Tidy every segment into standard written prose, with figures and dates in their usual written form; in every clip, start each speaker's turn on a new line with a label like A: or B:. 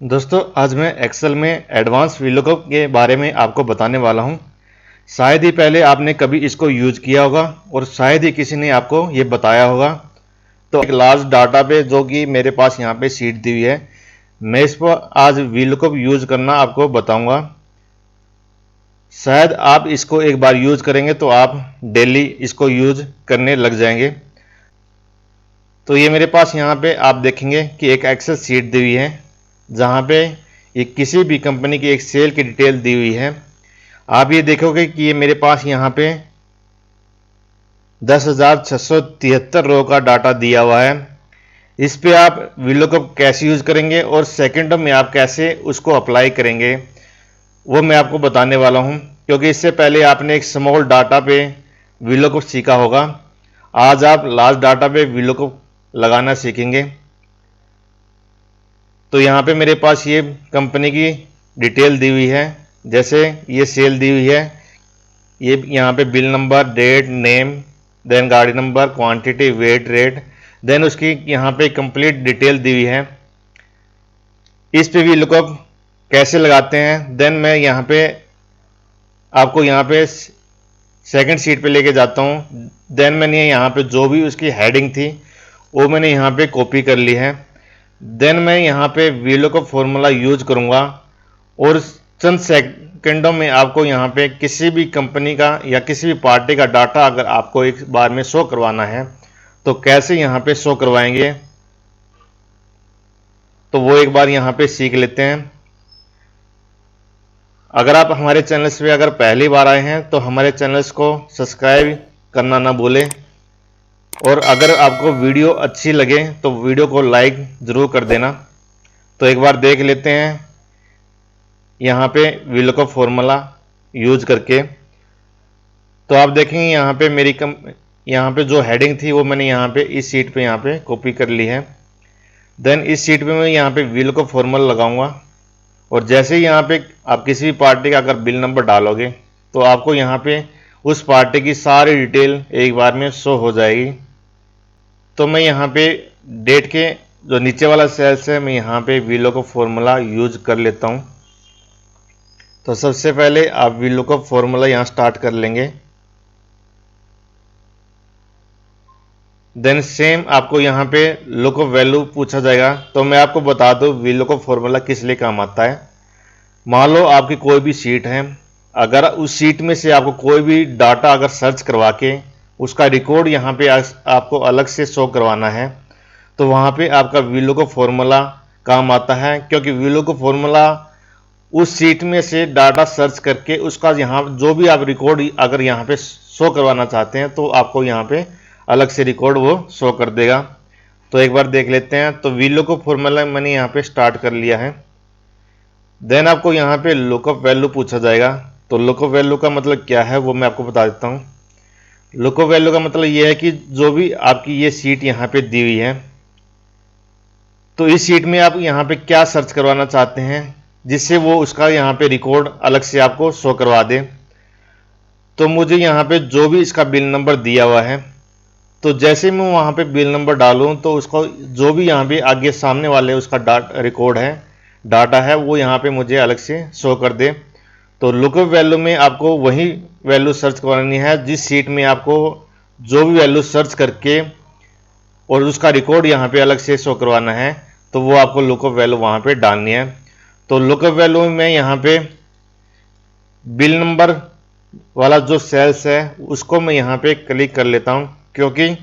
A: दोस्तों आज मैं एक्सेल में एडवांस वीलुकअप के बारे में आपको बताने वाला हूं। शायद ही पहले आपने कभी इसको यूज किया होगा और शायद ही किसी ने आपको ये बताया होगा। तो एक लार्ज डाटा पे जो कि मेरे पास यहाँ पे शीट दी हुई है, मैं इस पर आज वीलुकअप यूज करना आपको बताऊंगा। शायद आप इसको एक बार यूज करेंगे तो आप डेली इसको यूज करने लग जाएंगे। तो ये मेरे पास यहाँ पे आप देखेंगे कि एक एक्सेल शीट दी हुई है जहाँ पे ये किसी भी कंपनी की एक सेल की डिटेल दी हुई है। आप ये देखोगे कि ये मेरे पास यहाँ पे 10,673 रो का डाटा दिया हुआ है। इस पे आप वीलुकअप कैसे यूज करेंगे और सेकंडों में आप कैसे उसको अप्लाई करेंगे वो मैं आपको बताने वाला हूँ, क्योंकि इससे पहले आपने एक स्मॉल डाटा पे वीलुकअप सीखा होगा। आज आप लार्ज डाटा पे वीलुकअप लगाना सीखेंगे। तो यहाँ पे मेरे पास ये कंपनी की डिटेल दी हुई है, जैसे ये सेल दी हुई है, ये यहाँ पे bill number, date, name, then गाड़ी number, quantity, weight, rate, then उसकी यहाँ पे कंप्लीट डिटेल दी हुई है। इस पे भी लुकअप कैसे लगाते हैं, देन मैं यहाँ पे आपको यहाँ पे सेकंड शीट पे लेके जाता हूँ। देन मैंने यहाँ पे जो भी उसकी हेडिंग थी वो मैंने यहाँ पे कॉपी कर ली है। देन मैं यहाँ पे वीलुकअप फॉर्मूला यूज करूँगा और चंद सेकंडों में आपको यहाँ पे किसी भी कंपनी का या किसी भी पार्टी का डाटा अगर आपको एक बार में शो करवाना है तो कैसे यहाँ पे शो करवाएंगे, तो वो एक बार यहाँ पे सीख लेते हैं। अगर आप हमारे चैनल पे अगर पहली बार आए हैं तो हमारे चैनल्स को सब्सक्राइब करना ना भूलें, और अगर आपको वीडियो अच्छी लगे तो वीडियो को लाइक ज़रूर कर देना। तो एक बार देख लेते हैं यहाँ पे वीलुकअप फॉर्मूला यूज करके। तो आप देखेंगे यहाँ पे यहाँ पे जो हेडिंग थी वो मैंने यहाँ पे इस शीट पे यहाँ पे कॉपी कर ली है। देन इस शीट पे मैं यहाँ पे वीलुकअप फॉर्मूला लगाऊंगा, और जैसे ही यहाँ पे आप किसी भी पार्टी का अगर बिल नंबर डालोगे तो आपको यहाँ पे उस पार्टी की सारी डिटेल एक बार में शो हो जाएगी। तो मैं यहाँ पे डेट के जो नीचे वाला सेल्स है मैं यहाँ पे वीलुकअप फॉर्मूला यूज कर लेता हूँ। तो सबसे पहले आप वीलुकअप फॉर्मूला यहाँ स्टार्ट कर लेंगे। देन सेम आपको यहाँ पे लुकअप वैल्यू पूछा जाएगा। तो मैं आपको बता दूँ वीलुकअप फॉर्मूला किस लिए काम आता है। मान लो आपकी कोई भी शीट है, अगर उस शीट में से आपको कोई भी डाटा अगर सर्च करवा के उसका रिकॉर्ड यहाँ पे आपको अलग से शो करवाना है तो वहाँ पे आपका वीलुकअप फॉर्मूला काम आता है, क्योंकि वीलुकअप फॉर्मूला उस शीट में से डाटा सर्च करके उसका यहाँ जो भी आप रिकॉर्ड अगर यहाँ पे शो करवाना चाहते हैं तो आपको यहाँ पे अलग से रिकॉर्ड वो शो कर देगा। तो एक बार देख लेते हैं। तो वीलुकअप फॉर्मूला मैंने यहाँ पे स्टार्ट कर लिया है। देन आपको यहाँ पे लुकअप वैल्यू पूछा जाएगा। तो लुकअप वैल्यू का मतलब क्या है वो मैं आपको बता देता हूँ। लुकअप वैल्यू का मतलब ये है कि जो भी आपकी ये शीट यहाँ पे दी हुई है तो इस शीट में आप यहाँ पे क्या सर्च करवाना चाहते हैं जिससे वो उसका यहाँ पे रिकॉर्ड अलग से आपको शो करवा दे। तो मुझे यहाँ पे जो भी इसका बिल नंबर दिया हुआ है, तो जैसे मैं वहाँ पे बिल नंबर डालूँ तो उसको जो भी यहाँ पे आगे सामने वाले उसका रिकॉर्ड है, डाटा है, वो यहाँ पे मुझे अलग से शो कर दे। तो लुकअप वैल्यू में आपको वही वैल्यू सर्च करवानी है जिस शीट में आपको जो भी वैल्यू सर्च करके और उसका रिकॉर्ड यहाँ पे अलग से शो करवाना है, तो वो आपको लुकअप वैल्यू वहाँ पे डालनी है। तो लुकअप वैल्यू में यहाँ पे बिल नंबर वाला जो सेल्स है उसको मैं यहाँ पे क्लिक कर लेता हूँ, क्योंकि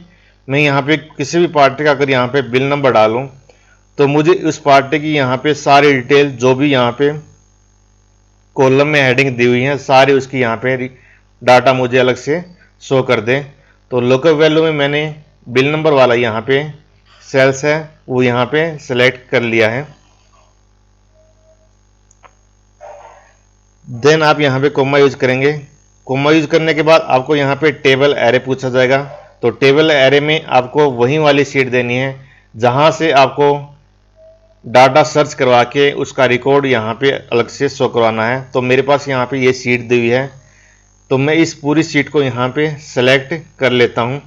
A: मैं यहाँ पे किसी भी पार्टी का अगर यहाँ पे बिल नंबर डालूँ तो मुझे उस पार्टी की यहाँ पे सारी डिटेल जो भी यहाँ पे कॉलम में हेडिंग दी हुई है सारी उसकी यहाँ पे डाटा मुझे अलग से शो कर दे। तो लुकअप वैल्यू में मैंने बिल नंबर वाला यहाँ पे सेल्स है वो यहाँ पे सेलेक्ट कर लिया है। देन आप यहाँ पे कोमा यूज करेंगे। कोमा यूज करने के बाद आपको यहाँ पे टेबल एरे पूछा जाएगा। तो टेबल एरे में आपको वही वाली शीट देनी है जहाँ से आपको डाटा सर्च करवा के उसका रिकॉर्ड यहाँ पे अलग से शो करवाना है। तो मेरे पास यहाँ पे ये शीट दी हुई है, तो मैं इस पूरी शीट को यहाँ पे सेलेक्ट कर लेता हूँ।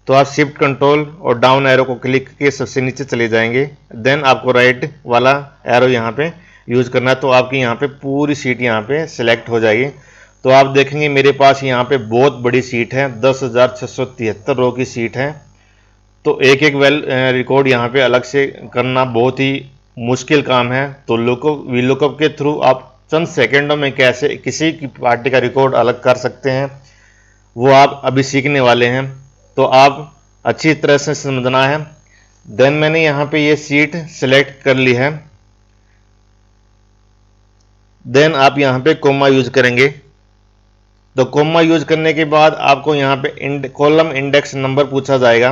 A: तो आप शिफ्ट कंट्रोल और डाउन एरो को क्लिक करके सबसे नीचे चले जाएंगे। देन आपको राइट वाला एरो यहाँ पे यूज़ करना है, तो आपकी यहाँ पे पूरी सीट यहाँ पे सिलेक्ट हो जाएगी। तो आप देखेंगे मेरे पास यहाँ पे बहुत बड़ी सीट है, 10,673 रो की सीट है। तो एक एक रिकॉर्ड यहाँ पे अलग से करना बहुत ही मुश्किल काम है। तो वीलुकअप के थ्रू आप चंद सेकंडों में कैसे किसी की पार्टी का रिकॉर्ड अलग कर सकते हैं, वो आप अभी सीखने वाले हैं। तो आप अच्छी तरह से समझना है। देन मैंने यहाँ पे ये सीट सेलेक्ट कर ली है। देन आप यहाँ पे कोमा यूज करेंगे। तो कोमा यूज करने के बाद आपको यहाँ पे कॉलम इंडेक्स नंबर पूछा जाएगा।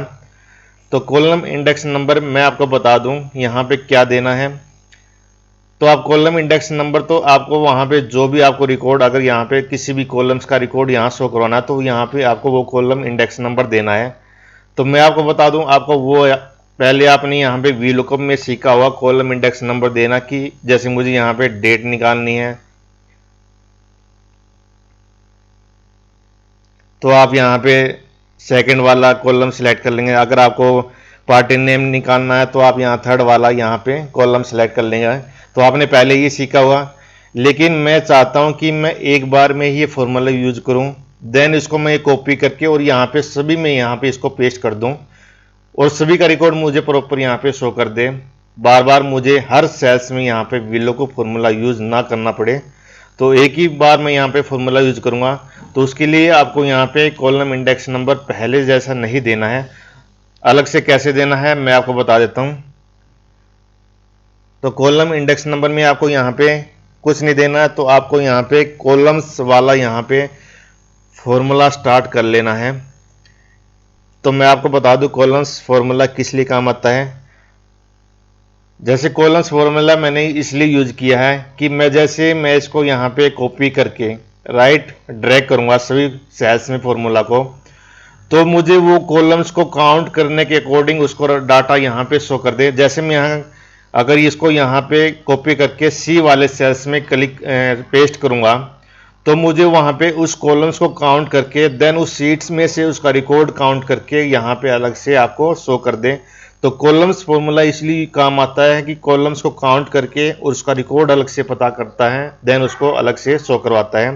A: तो कॉलम इंडेक्स नंबर मैं आपको बता दूं यहाँ पे क्या देना है। तो आप कॉलम इंडेक्स नंबर, तो आपको वहाँ पे जो भी आपको रिकॉर्ड, अगर यहाँ पे किसी भी कॉलम्स का रिकॉर्ड यहाँ शो करवाना है तो यहाँ पे आपको वो कॉलम इंडेक्स नंबर देना है। तो मैं आपको बता दूं, आपको वो पहले आपने यहाँ पे वीलुकअप में सीखा हुआ कॉलम इंडेक्स नंबर देना, कि जैसे मुझे यहाँ पे डेट निकालनी है तो आप यहाँ पे सेकंड वाला कॉलम सेलेक्ट कर लेंगे। अगर आपको पार्टी नेम निकालना है तो आप यहाँ थर्ड वाला यहाँ पे कॉलम सेलेक्ट कर लेंगे। तो आपने पहले ये सीखा हुआ, लेकिन मैं चाहता हूँ कि मैं एक बार में ही ये फॉर्मूला यूज करूँ। देन इसको मैं कॉपी करके और यहाँ पे सभी में यहाँ पे इसको पेस्ट कर दूँ और सभी का रिकॉर्ड मुझे प्रॉपर यहाँ पे शो कर दे। बार बार मुझे हर सेल्स में यहाँ पे वीलुकअप फॉर्मूला यूज ना करना पड़े। तो एक ही बार मैं यहाँ पे फॉर्मूला यूज करूँगा। तो उसके लिए आपको यहाँ पे कॉलम इंडेक्स नंबर पहले जैसा नहीं देना है, अलग से कैसे देना है मैं आपको बता देता हूँ। तो कॉलम इंडेक्स नंबर में आपको यहाँ पे कुछ नहीं देना है, तो आपको यहाँ पे कॉलम्स वाला यहाँ पे फॉर्मूला स्टार्ट कर लेना है। तो मैं आपको बता दूं कॉलम्स फॉर्मूला किस लिए काम आता है। जैसे कॉलम्स फॉर्मूला मैंने इसलिए यूज किया है कि मैं इसको यहाँ पे कॉपी करके राइट ड्रैग करूँगा सभी सेल्स में फॉर्मूला को, तो मुझे वो कॉलम्स को काउंट करने के अकॉर्डिंग उसको डाटा यहाँ पे शो कर दे। जैसे मैं यहाँ अगर इसको यहाँ पे कॉपी करके सी वाले सेल्स में पेस्ट करूँगा तो मुझे वहाँ पे उस कॉलम्स को काउंट करके देन उस सीट्स में से उसका रिकॉर्ड काउंट करके यहाँ पे अलग से आपको शो कर दे। तो कॉलम्स फॉर्मूला इसलिए काम आता है कि कॉलम्स को काउंट करके और उसका रिकॉर्ड अलग से पता करता है, देन उसको अलग से शो करवाता है।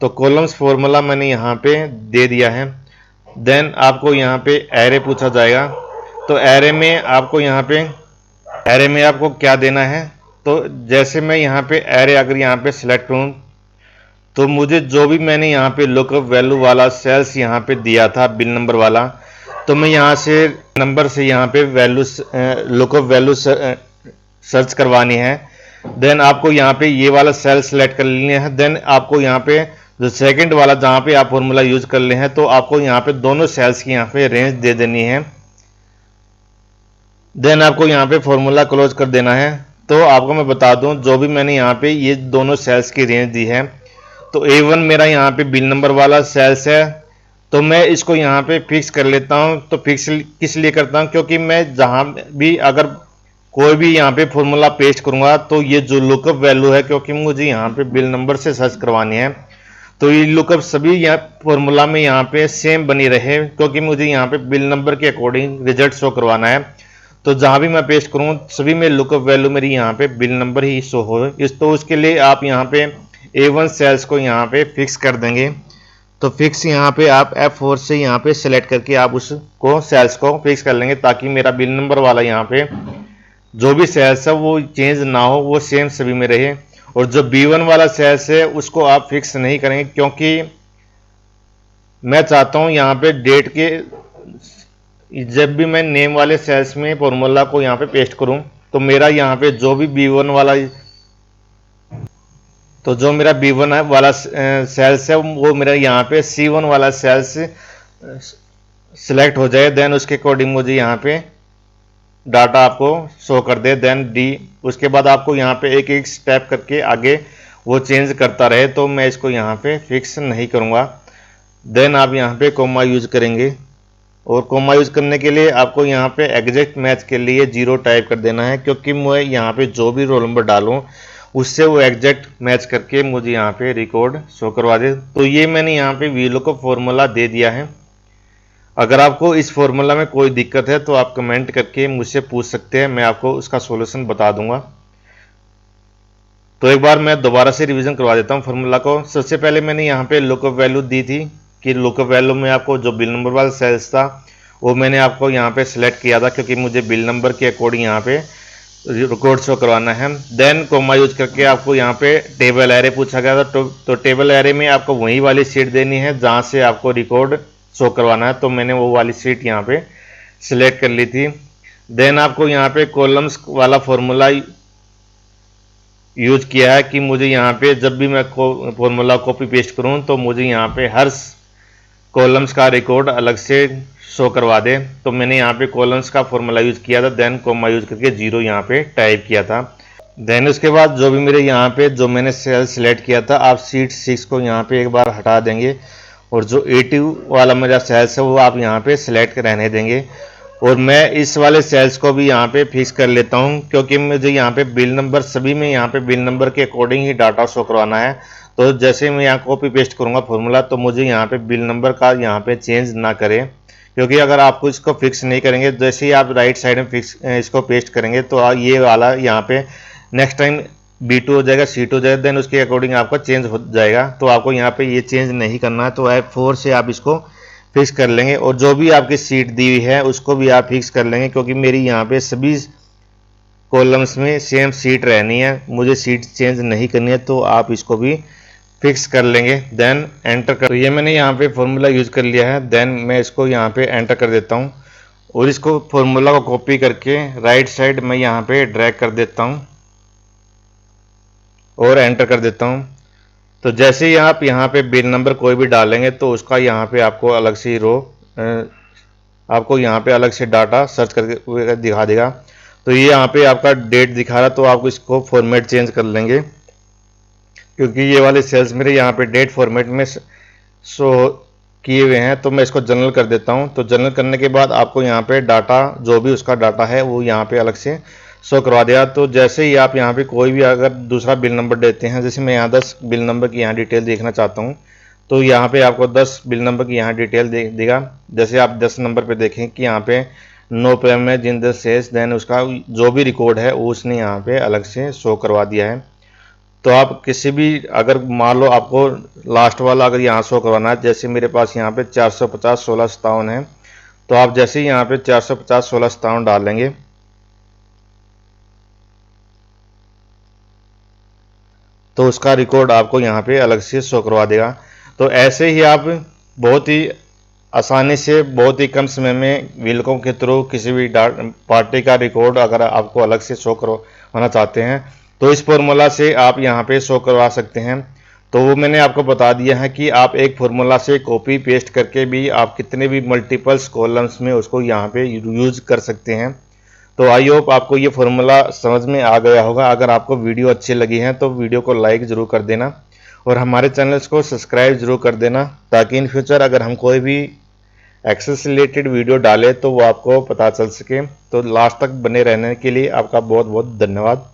A: तो कॉलम्स फॉर्मूला मैंने यहाँ पे दे दिया है। देन आपको यहाँ पे एरे पूछा जाएगा। तो एरे में आपको क्या देना है। तो जैसे मैं यहाँ पे एरे अगर यहाँ पे सिलेक्ट करूँ तो मुझे जो भी मैंने यहाँ पे लुकअप वैल्यू वाला सेल्स यहाँ पे दिया था बिल नंबर वाला, तो मैं यहाँ से नंबर से यहाँ पे वैल्यू लुकअप वैल्यू सर्च करवानी है। देन आपको यहाँ पे ये वाला सेल सेलेक्ट कर लेना है। देन आपको यहाँ पे जो सेकंड वाला जहाँ पे आप फॉर्मूला यूज कर ले हैं, तो आपको यहाँ पे दोनों सेल्स की यहाँ पे रेंज दे देनी है। देन आपको यहाँ पे फॉर्मूला क्लोज कर देना है। तो आपको मैं बता दूं, जो भी मैंने यहाँ पे ये दोनों सेल्स की रेंज दी है, तो A1 मेरा यहाँ पे बिल नंबर वाला सेल्स है, तो मैं इसको यहाँ पे फिक्स कर लेता हूँ। तो फिक्स किस लिए करता हूँ, क्योंकि मैं जहाँ भी अगर कोई भी यहाँ पे फॉर्मूला पेस्ट करूँगा तो ये जो लुकअप वैल्यू है, क्योंकि मुझे यहाँ पे बिल नंबर से सर्च करवानी है, तो ये लुकअप सभी यहाँ फॉर्मूला में यहाँ पे सेम बनी रहे, क्योंकि मुझे यहाँ पे बिल नंबर के अकॉर्डिंग रिजल्ट शो करवाना है। तो जहाँ भी मैं पेस्ट करूँ सभी में लुकअप वैल्यू मेरी यहाँ पे बिल नंबर ही शो हो। तो उसके लिए आप यहाँ पे A1 सेल्स को यहाँ पे फिक्स कर देंगे। तो फिक्स यहाँ पे आप F4 से यहाँ पे सेलेक्ट करके आप उसको सेल्स को फिक्स कर लेंगे, ताकि मेरा बिल नंबर वाला यहाँ पे जो भी सेल्स है वो चेंज ना हो, वो सेम सभी में रहे। और जो B1 वाला सेल्स है उसको आप फिक्स नहीं करेंगे, क्योंकि मैं चाहता हूँ यहाँ पे डेट के जब भी मैं नेम वाले सेल्स में फॉर्मूला को यहाँ पे पेस्ट करूँ तो मेरा यहाँ पे जो भी B1 वाला, तो जो मेरा B1 वाला सेल्स है वो मेरा यहाँ पे C1 वाला सेल्स सिलेक्ट हो जाए। देन उसके अकॉर्डिंग मुझे यहाँ पे डाटा आपको शो कर दे। देन D, उसके बाद आपको यहाँ पे एक एक स्टेप करके आगे वो चेंज करता रहे। तो मैं इसको यहाँ पे फिक्स नहीं करूँगा। देन आप यहाँ पे कोमा यूज करेंगे, और कोमा यूज करने के लिए आपको यहाँ पे एग्जैक्ट मैच के लिए 0 टाइप कर देना है, क्योंकि मैं यहाँ पे जो भी रोल नंबर डालूँ उससे वो एग्जैक्ट मैच करके मुझे यहाँ पे रिकॉर्ड शो करवा दे। तो ये मैंने यहाँ पे वीलुकअप फॉर्मूला दे दिया है। अगर आपको इस फॉर्मूला में कोई दिक्कत है तो आप कमेंट करके मुझसे पूछ सकते हैं, मैं आपको उसका सॉल्यूशन बता दूंगा। तो एक बार मैं दोबारा से रिवीजन करवा देता हूँ फार्मूला को। सबसे पहले मैंने यहाँ पे लुकअप वैल्यू दी थी कि लुकअप वैल्यू में आपको जो बिल नंबर वाला सेल्स था वो मैंने आपको यहाँ पे सिलेक्ट किया था, क्योंकि मुझे बिल नंबर के अकॉर्डिंग यहाँ पे रिकॉर्ड शो करवाना है। देन कोमा यूज करके आपको यहाँ पे टेबल एरे पूछा गया था, तो टेबल एरे में आपको वही वाली सीट देनी है जहाँ से आपको रिकॉर्ड शो करवाना है, तो मैंने वो वाली सीट यहाँ पे सिलेक्ट कर ली थी। देन आपको यहाँ पे कॉलम्स वाला फॉर्मूला यूज किया है कि मुझे यहाँ पे जब भी मैं फॉर्मूला कॉपी पेस्ट करूँ तो मुझे यहाँ पे हर कॉलम्स का रिकॉर्ड अलग से शो करवा दे। तो मैंने यहाँ पे कॉलम्स का फॉर्मूला यूज किया था, देन कोमा यूज करके 0 यहाँ पे टाइप किया था। देन उसके बाद जो भी मेरे यहाँ पे जो मैंने सेल सिलेक्ट किया था, आप सीट 6 को यहाँ पे एक बार हटा देंगे और जो 80 वाला मेरा सेल्स है वो आप यहाँ पे सिलेक्ट रहने देंगे। और मैं इस वाले सेल्स को भी यहाँ पे फिक्स कर लेता हूँ, क्योंकि मुझे यहाँ पे बिल नंबर सभी में यहाँ पे बिल नंबर के अकॉर्डिंग ही डाटा शो करवाना है। तो जैसे मैं यहाँ कॉपी पेस्ट करूँगा फॉर्मूला, तो मुझे यहाँ पे बिल नंबर का यहाँ पे चेंज ना करें, क्योंकि अगर आपको इसको फिक्स नहीं करेंगे, जैसे ही आप राइट साइड में फिक्स इसको पेस्ट करेंगे तो ये वाला यहाँ पे नेक्स्ट टाइम B2 हो जाएगा, C2 हो जाएगा, देन उसके अकॉर्डिंग आपका चेंज हो जाएगा। तो आपको यहाँ पे ये चेंज नहीं करना है, तो F4 से आप इसको फिक्स कर लेंगे। और जो भी आपकी सीट दी हुई है उसको भी आप फिक्स कर लेंगे, क्योंकि मेरी यहाँ पे सभी कॉलम्स में सेम सीट रहनी है, मुझे सीट चेंज नहीं करनी है, तो आप इसको भी फिक्स कर लेंगे। देन एंटर कर, तो ये मैंने यहाँ पे फॉर्मूला यूज कर लिया है। देन मैं इसको यहाँ पे एंटर कर देता हूँ और इसको फॉर्मूला को कॉपी करके राइट साइड मैं यहाँ पे ड्रैग कर देता हूँ और एंटर कर देता हूँ। तो जैसे ही आप यहाँ पे बिल नंबर कोई भी डालेंगे तो उसका यहाँ पे आपको अलग से रो आपको यहाँ पे अलग से डाटा सर्च करके दिखा देगा। तो ये यहाँ पे आपका डेट दिखा रहा, तो आप इसको फॉर्मेट चेंज कर लेंगे, क्योंकि ये वाले सेल्स मेरे यहाँ पे डेट फॉर्मेट में शो किए हुए हैं। तो मैं इसको जनरल कर देता हूँ। तो जनरल करने के बाद आपको यहाँ पे डाटा जो भी उसका डाटा है वो यहाँ पे अलग से शो करवा दिया। तो जैसे ही आप यहाँ पे कोई भी अगर दूसरा बिल नंबर देते हैं, जैसे मैं यहाँ 10 बिल नंबर की यहाँ डिटेल देखना चाहता हूँ, तो यहाँ पे आपको 10 बिल नंबर की यहाँ डिटेल देगा। जैसे आप 10 नंबर पे देखें कि यहाँ पे no payment in the sales, then उसका जो भी रिकॉर्ड है वो उसने यहाँ पे अलग से शो करवा दिया है। तो आप किसी भी अगर मान लो आपको लास्ट वाला अगर यहाँ शो करवाना है, जैसे मेरे पास यहाँ पे 450 16 57 है, तो आप जैसे ही यहाँ पे 450 16 57 डालेंगे तो उसका रिकॉर्ड आपको यहाँ पे अलग से शो करवा देगा। तो ऐसे ही आप बहुत ही आसानी से बहुत ही कम समय में विलकों के थ्रू किसी भी पार्टी का रिकॉर्ड अगर आपको अलग से शो करवाना चाहते हैं तो इस फॉर्मूला से आप यहाँ पे शो करवा सकते हैं। तो वो मैंने आपको बता दिया है कि आप एक फॉर्मूला से कॉपी पेस्ट करके भी आप कितने भी मल्टीपल्स कॉलम्स में उसको यहाँ पे यूज कर सकते हैं। तो आई होप आपको ये फॉर्मूला समझ में आ गया होगा। अगर आपको वीडियो अच्छी लगी है तो वीडियो को लाइक ज़रूर कर देना और हमारे चैनल्स को सब्सक्राइब ज़रूर कर देना, ताकि इन फ्यूचर अगर हम कोई भी एक्सेल से रिलेटेड वीडियो डालें तो वो आपको पता चल सके। तो लास्ट तक बने रहने के लिए आपका बहुत बहुत धन्यवाद।